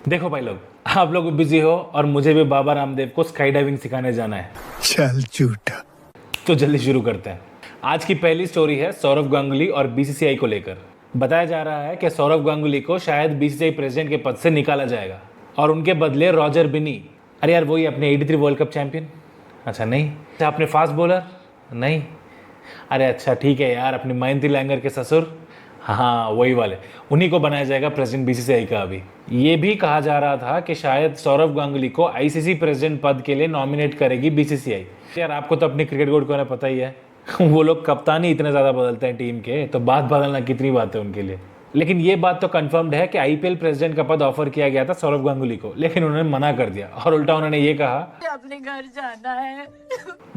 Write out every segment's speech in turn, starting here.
देखो भाई लोग, आप लोग बिजी हो और मुझे भी बाबा रामदेव को स्काई डाइविंग सिखाने जाना है। चल झूठा। तो जल्दी शुरू करते हैं। आज की पहली स्टोरी है सौरव गांगुली और बीसीसीआई को लेकर। बताया जा रहा है कि सौरव गांगुली को शायद बीसीसीआई प्रेसिडेंट के पद से निकाला जाएगा और उनके बदले रॉजर बिनी, अरे यार वही अपने 83 वर्ल्ड कप चैंपियन, अच्छा नहीं, अच्छा अपने फास्ट बॉलर नहीं, अरे अच्छा ठीक है यार, अपने मयंती लैंगर के ससुर, हाँ वही वाले, उन्हीं को बनाया जाएगा प्रेसिडेंट बीसीसीआई का। अभी ये भी कहा जा रहा था कि शायद सौरव गांगुली को आईसीसी प्रेसिडेंट पद के लिए नॉमिनेट करेगी बीसीसीआई। यार आपको तो अपनी क्रिकेट बोर्ड को ना पता ही है, वो लोग कप्तान ही इतने ज़्यादा बदलते हैं टीम के, तो बात बदलना कितनी बात है उनके लिए। लेकिन ये बात तो कंफर्म्ड है कि आईपीएल प्रेसिडेंट का पद ऑफर किया गया था सौरव गांगुली को, लेकिन उन्होंने मना कर दिया और उल्टा उन्होंने ये कहा अपने घर जाना है।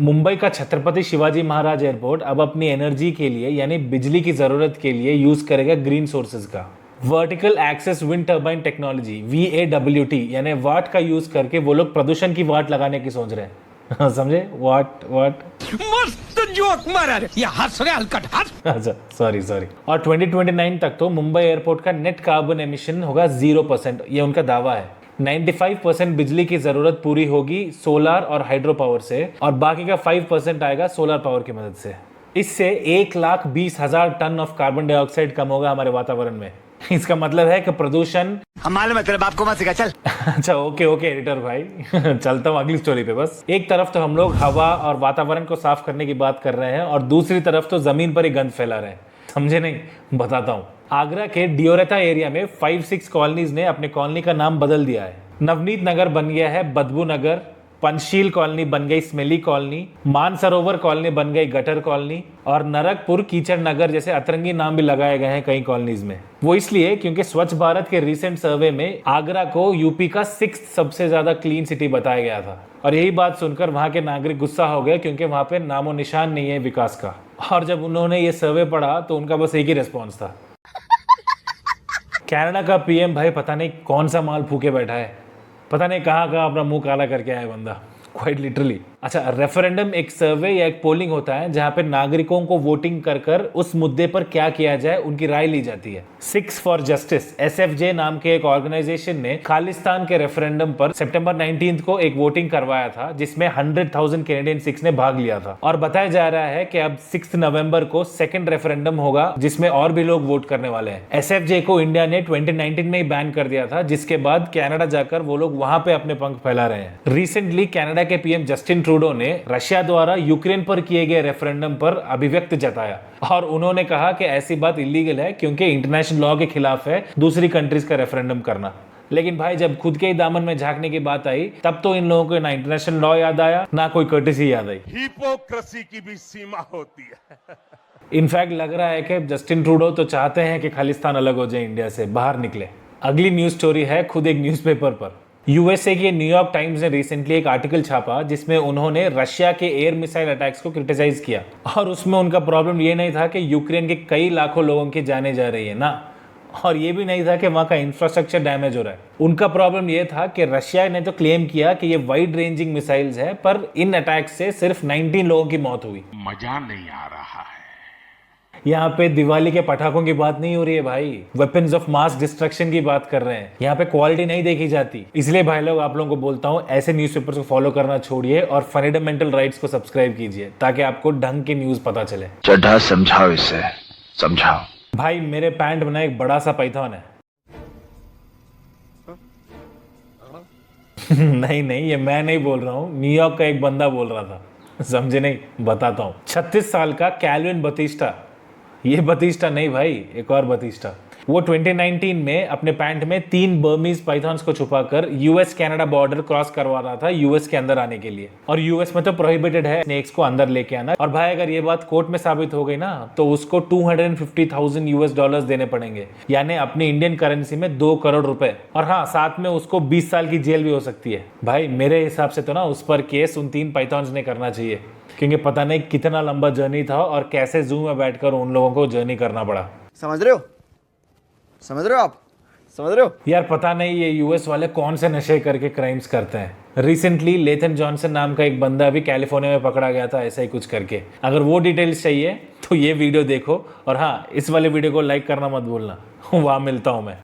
मुंबई का छत्रपति शिवाजी महाराज एयरपोर्ट अब अपनी एनर्जी के लिए यानी बिजली की जरूरत के लिए यूज करेगा ग्रीन सोर्सेज का vertical access wind turbine technology VAWT यानी वाट का यूज करके वो लोग प्रदूषण की वाट लगाने की सोच रहे हैं। समझे? वाट मस्त जोक मारा रे, ये हंस रहे हलकट हंस। अच्छा सॉरी और 2029 तक तो मुंबई एयरपोर्ट का नेट कार्बन एमिशन होगा 0%, ये उनका दावा है। 95% बिजली की जरूरत पूरी होगी सोलर और हाइड्रो पावर से और बाकी का 5% आएगा सोलर पावर की मदद से। इससे 1,20,000 टन ऑफ कार्बन डाइऑक्साइड कम होगा हमारे वातावरण में। इसका मतलब है कि प्रदूषण हमारे मतलब आपको मत सिखा चल। अच्छा ओके एडिटर भाई चलता हूँ अगली स्टोरी पे। बस एक तरफ तो हम लोग हवा और वातावरण को साफ करने की बात कर रहे हैं और दूसरी तरफ तो जमीन पर ही गंद फैला रहे हैं। समझे नहीं? बताता हूँ। आगरा के डियोरेता एरिया में 5-6 कॉलोनीज ने अपने कॉलोनी का नाम बदल दिया है। नवनीत नगर बन गया है बदबू नगर, पंचशील कॉलोनी बन गई स्मेली कॉलोनी, मानसरोवर कॉलोनी बन गई गटर कॉलोनी और नरकपुर कीचड़ नगर जैसे अतरंगी नाम भी लगाए गए हैं कई कॉलोनीज में। वो इसलिए क्योंकि स्वच्छ भारत के रिसेंट सर्वे में आगरा को यूपी का 6th सबसे ज्यादा क्लीन सिटी बताया गया था और यही बात सुनकर वहां के नागरिक गुस्सा हो गए क्योंकि वहां पे नामो निशान नहीं है विकास का। और जब उन्होंने ये सर्वे पढ़ा तो उनका बस एक ही रिस्पॉन्स था। कनाडा का पीएम भाई पता नहीं कौन सा माल फूके बैठा है, पता नहीं कहाँ अपना मुंह काला करके आया बंदा, क्वाइट लिटरली। अच्छा रेफरेंडम एक सर्वे या एक पोलिंग होता है जहां पे नागरिकों को वोटिंग कर कर उस मुद्दे पर क्या किया जाए उनकी राय ली जाती है। सिक्स फॉर जस्टिस SFJ नाम के एक ऑर्गेनाइजेशन ने खालिस्तान के रेफरेंडम पर सितंबर 19 को एक वोटिंग करवाया था जिसमें 100,000 कैनेडियन सिक्स ने भाग लिया था और बताया जा रहा है कि अब 6 नवंबर को सेकंड रेफरेंडम होगा जिसमें और भी लोग वोट करने वाले हैं। SFJ को इंडिया ने 2019 में ही बैन कर दिया था जिसके बाद कनाडा जाकर वो लोग वहां पे अपने पंख फैला रहे हैं। रिसेंटली कनाडा के पीएम जस्टिन ट्रूडो ने रशिया द्वारा यूक्रेन पर किए गए रेफरेंडम पर अभिव्यक्त जताया और उन्होंने कहा कि ऐसी बात इलीगल है क्योंकि इंटरनेशनल लॉ के खिलाफ है दूसरी कंट्रीज का रेफरेंडम करना। लेकिन भाई जब खुद के ही दामन में झांकने की बात आई तब तो इन लोगों को ना इंटरनेशनल लॉ याद आया ना कोई कर्टेसी याद आई। हिपोक्रेसी की भी सीमा होती है। इनफैक्ट लग रहा है कि जस्टिन ट्रूडो तो चाहते हैं कि खालिस्तान अलग हो जाए, इंडिया से बाहर निकले। अगली न्यूज स्टोरी है खुद एक न्यूज़पेपर पर। यूएसए की न्यूयॉर्क टाइम्स ने रिसेंटली एक आर्टिकल छापा जिसमें उन्होंने रशिया के एयर मिसाइल अटैक्स को क्रिटिसाइज किया और उसमें उनका प्रॉब्लम ये नहीं था कि यूक्रेन के कई लाखों लोगों की जाने जा रही है ना, और ये भी नहीं था कि वहां का इंफ्रास्ट्रक्चर डैमेज हो रहा है। उनका प्रॉब्लम ये था कि रशिया ने तो क्लेम किया कि ये वाइड रेंजिंग मिसाइल्स है पर इन अटैक से सिर्फ 19 लोगों की मौत हुई। मजा नहीं आ रहा है। यहाँ पे दिवाली के पटाखों की बात नहीं हो रही है भाई, वेपन्स ऑफ मास डिस्ट्रक्शन की बात कर रहे हैं। यहाँ पे क्वालिटी नहीं देखी जाती। इसलिए भाई लोग आप लोगों को बोलता हूँ ऐसे न्यूज़पेपर्स को फॉलो करना छोड़िए और फंडामेंटल राइट्स को सब्सक्राइब कीजिए ताकि आपको ढंग की न्यूज पता चले। चड्ढा समझाओ इसे, समझाओ। भाई मेरे पैंट में ना एक बड़ा सा पाइथन है। नहीं ये मैं नहीं बोल रहा हूँ, न्यूयॉर्क का एक बंदा बोल रहा था। समझे नहीं? बताता हूँ। 36 साल का कैल्विन बतिस्टा, ये बतिस्टा नहीं भाई, एक और बतिस्टा, वो 2019 में अपने पैंट में 3 बर्मीज पाइथॉन्स को छुपाकर यूएस कनाडा बॉर्डर क्रॉस करवा रहा था यूएस के अंदर आने के लिए। और यूएस में तो प्रोहिबिटेड है स्नेक्स को अंदर लेके आना। और भाई अगर ये बात कोर्ट में साबित हो गई ना तो उसको $250,000 देने पड़ेंगे, यानी अपनी इंडियन करेंसी में 2 करोड़ रुपए। और हाँ, साथ में उसको 20 साल की जेल भी हो सकती है। भाई मेरे हिसाब से तो ना उस पर केस उन 3 पाइथॉन्स ने करना चाहिए क्योंकि पता नहीं कितना लंबा जर्नी था और कैसे जू में बैठकर उन लोगों को जर्नी करना पड़ा। समझ रहे हो आप? समझ रहे हो? यार पता नहीं ये यूएस वाले कौन से नशे करके क्राइम्स करते हैं। रिसेंटली लेथन जॉनसन नाम का एक बंदा भी कैलिफोर्निया में पकड़ा गया था ऐसा ही कुछ करके। अगर वो डिटेल्स चाहिए तो ये वीडियो देखो और हाँ, इस वाले वीडियो को लाइक करना मत भूलना। वहां मिलता हूं मैं।